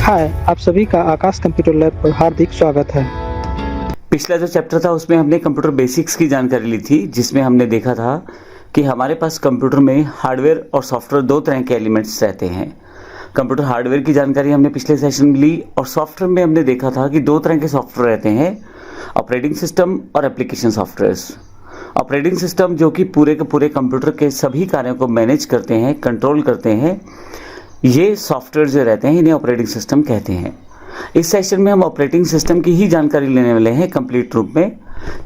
हाय, आप सभी का आकाश कंप्यूटर लैब पर हार्दिक स्वागत है। पिछला जो चैप्टर था उसमें हमने कंप्यूटर बेसिक्स की जानकारी ली थी, जिसमें हमने देखा था कि हमारे पास कंप्यूटर में हार्डवेयर और सॉफ्टवेयर दो तरह के एलिमेंट्स रहते हैं। कंप्यूटर हार्डवेयर की जानकारी हमने पिछले सेशन में ली और सॉफ्टवेयर में हमने देखा था कि दो तरह के सॉफ्टवेयर रहते हैं, ऑपरेटिंग सिस्टम और एप्लीकेशन सॉफ्टवेयर्स। ऑपरेटिंग सिस्टम जो कि पूरे के पूरे कंप्यूटर के सभी कार्यों को मैनेज करते हैं, कंट्रोल करते हैं, ये सॉफ्टवेयर जो रहते हैं इन्हें ऑपरेटिंग सिस्टम कहते हैं। इस सेशन में हम ऑपरेटिंग सिस्टम की ही जानकारी लेने वाले हैं कंप्लीट रूप में।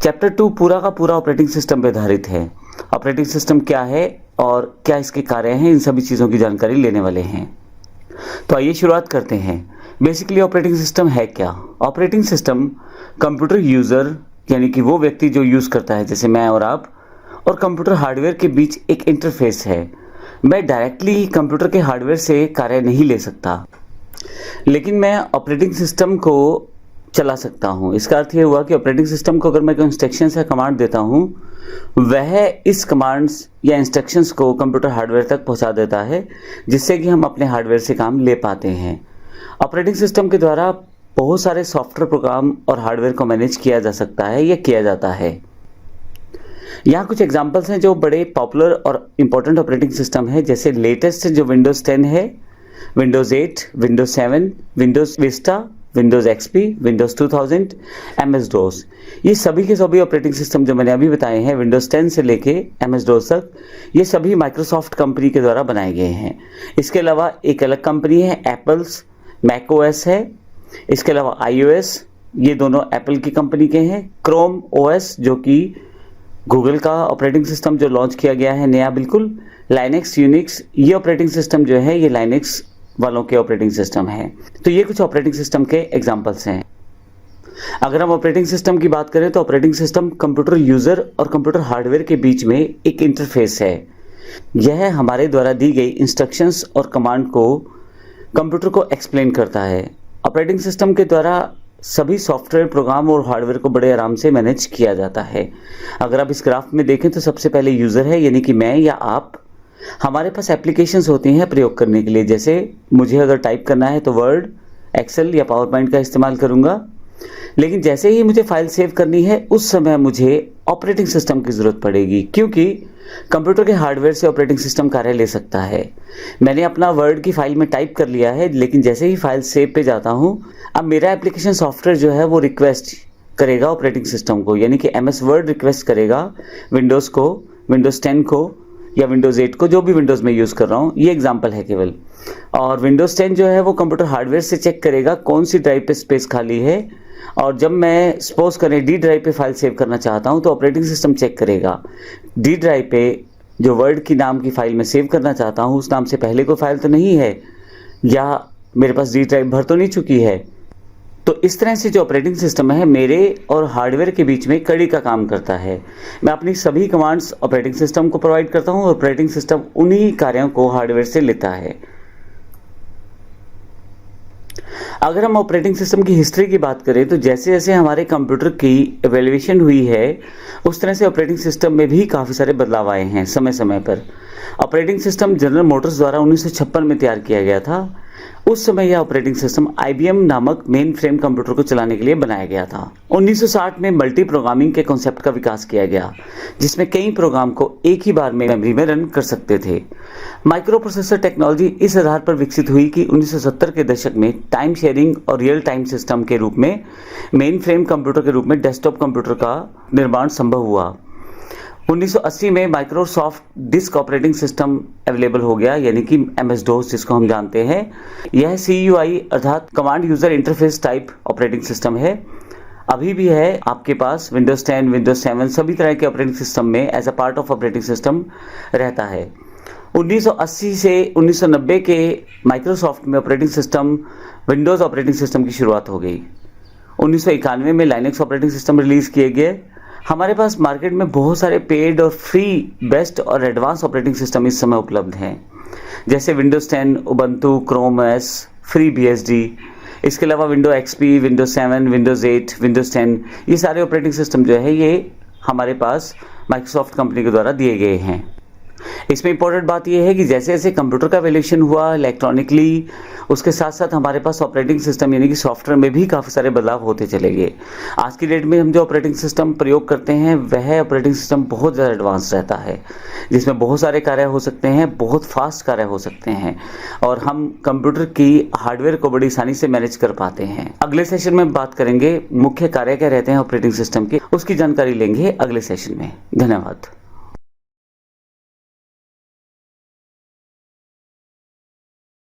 चैप्टर 2 पूरा का पूरा ऑपरेटिंग सिस्टम पे आधारित है। ऑपरेटिंग सिस्टम क्या है और क्या इसके कार्य हैं, इन सभी चीज़ों की जानकारी लेने वाले हैं। तो आइए शुरुआत करते हैं। बेसिकली ऑपरेटिंग सिस्टम है क्या? ऑपरेटिंग सिस्टम कंप्यूटर यूज़र यानी कि वो व्यक्ति जो यूज़ करता है, जैसे मैं और आप, और कंप्यूटर हार्डवेयर के बीच एक इंटरफेस है। मैं डायरेक्टली कंप्यूटर के हार्डवेयर से कार्य नहीं ले सकता, लेकिन मैं ऑपरेटिंग सिस्टम को चला सकता हूँ। इसका अर्थ ये हुआ कि ऑपरेटिंग सिस्टम को अगर मैं कोई इंस्ट्रक्शंस या कमांड देता हूँ, वह इस कमांड्स या इंस्ट्रक्शंस को कंप्यूटर हार्डवेयर तक पहुँचा देता है, जिससे कि हम अपने हार्डवेयर से काम ले पाते हैं। ऑपरेटिंग सिस्टम के द्वारा बहुत सारे सॉफ्टवेयर प्रोग्राम और हार्डवेयर को मैनेज किया जा सकता है या किया जाता है। यहाँ कुछ एग्जांपल्स हैं जो बड़े पॉपुलर और इम्पोर्टेंट ऑपरेटिंग सिस्टम है, जैसे लेटेस्ट जो विंडोज़ 10 है, Windows 8, Windows 7, Windows Vista, Windows XP, Windows 2000, MS DOS. ये सभी के सभी ऑपरेटिंग सिस्टम जो मैंने अभी बताए हैं, विंडोज़ 10 से लेके एमएस डोस तक, ये सभी माइक्रोसॉफ्ट कंपनी के द्वारा बनाए गए हैं। इसके अलावा एक अलग कंपनी है एप्पल्स मैक ओएस है। इसके अलावा iOS, ये दोनों एप्पल की कंपनी के हैं। क्रोम ओएस जो कि गूगल का ऑपरेटिंग सिस्टम जो लॉन्च किया गया है नया बिल्कुल। लाइनेक्स, यूनिक्स, ये ऑपरेटिंग सिस्टम जो है ये लाइनेक्स वालों के ऑपरेटिंग सिस्टम है। तो ये कुछ ऑपरेटिंग सिस्टम के एग्जांपल्स हैं। अगर हम ऑपरेटिंग सिस्टम की बात करें तो ऑपरेटिंग सिस्टम कंप्यूटर यूजर और कंप्यूटर हार्डवेयर के बीच में एक इंटरफेस है। यह हमारे द्वारा दी गई इंस्ट्रक्शंस और कमांड को कंप्यूटर को एक्सप्लेन करता है। ऑपरेटिंग सिस्टम के द्वारा सभी सॉफ्टवेयर प्रोग्राम और हार्डवेयर को बड़े आराम से मैनेज किया जाता है। अगर आप इस ग्राफ में देखें तो सबसे पहले यूज़र है, यानी कि मैं या आप। हमारे पास एप्लीकेशंस होती हैं प्रयोग करने के लिए, जैसे मुझे अगर टाइप करना है तो वर्ड, एक्सेल या पावर पॉइंट का इस्तेमाल करूंगा। लेकिन जैसे ही मुझे फाइल सेव करनी है उस समय मुझे ऑपरेटिंग सिस्टम की ज़रूरत पड़ेगी, क्योंकि कंप्यूटर के हार्डवेयर से ऑपरेटिंग सिस्टम कार्य ले सकता है। मैंने अपना वर्ड की फाइल में टाइप कर लिया है, लेकिन जैसे ही फाइल सेव पे जाता हूँ, अब मेरा एप्लीकेशन सॉफ्टवेयर जो है वो रिक्वेस्ट करेगा ऑपरेटिंग सिस्टम को, यानी कि एमएस वर्ड रिक्वेस्ट करेगा विंडोज़ को, विंडोज़ 10 को या विंडोज़ 8 को, जो भी विंडोज़ में यूज़ कर रहा हूँ। ये एग्जाम्पल है केवल। और विंडोज़ 10 जो है वो कंप्यूटर हार्डवेयर से चेक करेगा कौन सी ड्राइव पे स्पेस खाली है, और जब मैं सपोज करें डी ड्राइव पे फाइल सेव करना चाहता हूं तो ऑपरेटिंग सिस्टम चेक करेगा डी ड्राइव पे जो वर्ड की नाम की फाइल में सेव करना चाहता हूं उस नाम से पहले कोई फाइल तो नहीं है, या मेरे पास डी ड्राइव भर तो नहीं चुकी है। तो इस तरह से जो ऑपरेटिंग सिस्टम है मेरे और हार्डवेयर के बीच में कड़ी का काम करता है। मैं अपनी सभी कमांड्स ऑपरेटिंग सिस्टम को प्रोवाइड करता हूं और ऑपरेटिंग सिस्टम उन्हीं कार्यों को हार्डवेयर से लेता है। अगर हम ऑपरेटिंग सिस्टम की हिस्ट्री की बात करें तो जैसे जैसे हमारे कंप्यूटर की एवोल्यूशन हुई है उस तरह से ऑपरेटिंग सिस्टम में भी काफ़ी सारे बदलाव आए हैं समय समय पर। ऑपरेटिंग सिस्टम जनरल मोटर्स द्वारा 1956 में तैयार किया गया था। उस समय यह ऑपरेटिंग सिस्टम IBM नामक मेन फ्रेम कंप्यूटर को चलाने के लिए बनाया गया था। 1960 में मल्टी प्रोग्रामिंग के कॉन्सेप्ट का विकास किया गया, जिसमें कई प्रोग्राम को एक ही बार में मेमोरी में रन कर सकते थे। माइक्रो प्रोसेसर टेक्नोलॉजी इस आधार पर विकसित हुई कि 1970 के दशक में टाइम शेयरिंग और रियल टाइम सिस्टम के रूप में मेन फ्रेम कंप्यूटर के रूप में डेस्कटॉप कंप्यूटर का निर्माण संभव हुआ। 1980 में Microsoft disk operating system available हो गया, यानी कि एमएस डोस जिसको हम जानते हैं। यह CUI अर्थात command user interface type operating system है। अभी भी है आपके पास विंडोज़ 10, विंडोज़ 7 सभी तरह के ऑपरेटिंग सिस्टम में as a part of operating system रहता है। 1980 से 1990 के माइक्रोसॉफ्ट में operating system Windows operating system की शुरुआत हो गई। 1991 में लाइनेक्स ऑपरेटिंग सिस्टम रिलीज किए गए। हमारे पास मार्केट में बहुत सारे पेड और फ्री बेस्ट और एडवांस ऑपरेटिंग सिस्टम इस समय उपलब्ध हैं, जैसे Windows 10, Ubuntu, Chrome OS, free BSD। इसके अलावा Windows XP, Windows 7, Windows 8, Windows 10, ये सारे ऑपरेटिंग सिस्टम जो है ये हमारे पास माइक्रोसॉफ्ट कंपनी के द्वारा दिए गए हैं। इसमें इंपॉर्टेंट बात यह है कि जैसे जैसे कंप्यूटर का एवोल्यूशन हुआ इलेक्ट्रॉनिकली, उसके साथ साथ हमारे पास ऑपरेटिंग सिस्टम यानी कि सॉफ्टवेयर में भी काफ़ी सारे बदलाव होते चले गए। आज की डेट में हम जो ऑपरेटिंग सिस्टम प्रयोग करते हैं वह ऑपरेटिंग सिस्टम बहुत ज़्यादा एडवांस रहता है, जिसमें बहुत सारे कार्य हो सकते हैं, बहुत फास्ट कार्य हो सकते हैं और हम कंप्यूटर की हार्डवेयर को बड़ी आसानी से मैनेज कर पाते हैं। अगले सेशन में बात करेंगे मुख्य कार्य क्या रहते हैं ऑपरेटिंग सिस्टम के, उसकी जानकारी लेंगे अगले सेशन में। धन्यवाद।